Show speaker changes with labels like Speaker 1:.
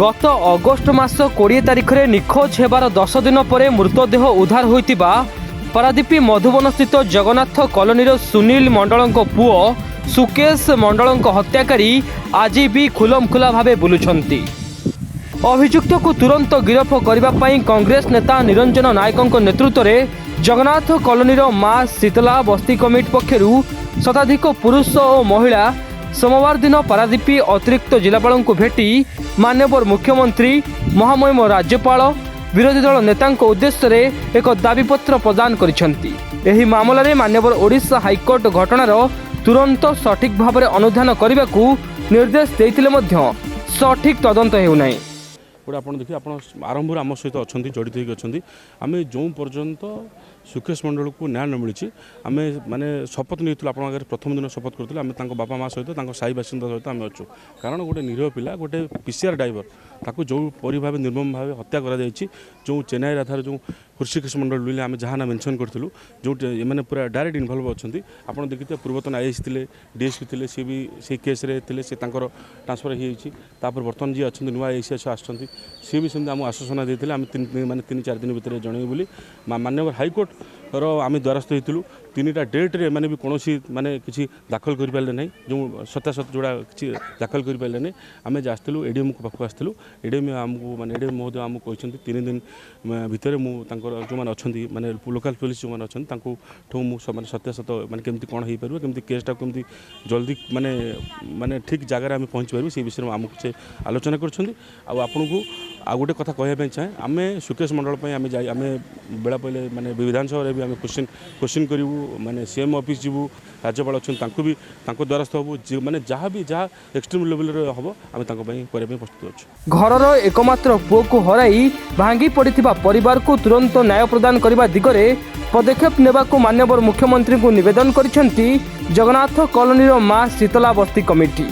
Speaker 1: गत अगस्ट मास 20 तारिख में निखोज हेबार 10 दिन पर मृतदेह उद्धार होइतिबा पारादीप मधुबन स्थित जगन्नाथ कॉलोनी सुनील मंडल पुओ सुकेश मंडल हत्याकारी आज भी खुलमखुला भावे बुलुछंती। अभियुक्त को तुरंत गिरफ करने कांग्रेस नेता निरंजन नायक नेतृत्व में जगन्नाथ कॉलोनी मां शीतला बस्ती कमिटी पक्षर शताधिक पुरुष और महिला सोमवार दिन पारादीप अतिरिक्त जिलापाल को भेटी माननीय मुख्यमंत्री महामहिम राज्यपाल विरोधी दल नेता उद्देश्य एक दाबीपत्र प्रदान करिसेंती। एही मामला रे माननीय ओडिशा हाईकोर्ट घटनार तुरंत सठिक भाव में अनुधान करने को निर्देश देते सठिक तदंत हेउनाई।
Speaker 2: गोटे आप देखिए आप आरंभ आम सहित अच्छा जड़ित होती आम जो पर्यंत सुकेश मंडल को न्याय न मिली आम माने शपथ नहीं आप प्रथम दिन शपथ करूँ आम बापा माँ सहित साई बासिंदा सहित आम अच्छु कारण गोटे निरीह पिला गोटे पीसीआर ड्राइवर ताकू जो परी भाव निर्मम भाव हत्या करा जो चेन्नई राधार जो हृषिकेश मंडल लुईले आम जहाँ ना मेनसन करूँ जो मैंने पूरा डायरेक्ट इनवल्व अच्छा आप देखते पूर्वतन आईएएस थे डीएसपी थे सी भी से केस्रे थे से ट्रांसफर होपर बर्तमान जी अच्छा नुआ आईएएस आसुँच सी भी सेमती आमको आश्वासन देते आम माने 3-4 दिन भितर जनइबू बोली माननीय हाईकोर्ट आम द्वारस्थ होइतिलु 3टा डेट्रे मैंने भी कौन माने किसी दाखल कर पारे ना जो सत्यासत जोड़ा किसी दाखल कर पारे ना आम आसलु एडीएम को पाक आसलु एडीएम आमको माने एडीएम महोदय आमको कहते 3 दिन भितर मुझे जो मैंने अच्छा माने लोकल पुलिस जो मैंने अच्छा माने सत्यासत माने केमती कौन हो पार केमती केसटा केमती जल्दी माने माने ठीक जगह आम पहुँच पार्बू से विषय में आमको से आलोचना कर आपन को आ गोटे कथा कहवाई चाहे आम सुकेश मंडल आम आम बेला पहले माने विधानसभा भी आम क्वेश्चन करूँ माने सीएम ऑफिस जीवु राज्यपाल अच्छा भी द्वारस्थ हबू माने जहाँ भी जहाँ एक्सट्रीम लेवल हम आम करने प्रस्तुत अच्छे।
Speaker 1: घरर एकमात्र पुओ को हराई भांगी पड़िथिबा परिवार को तुरंत न्याय प्रदान करने दिगरे पदक्षेप नेबाकू माननीय मुख्यमंत्री को निवेदन करिसेंती जगन्नाथ कॉलोनी मां शीतला बस्ती कमिटी।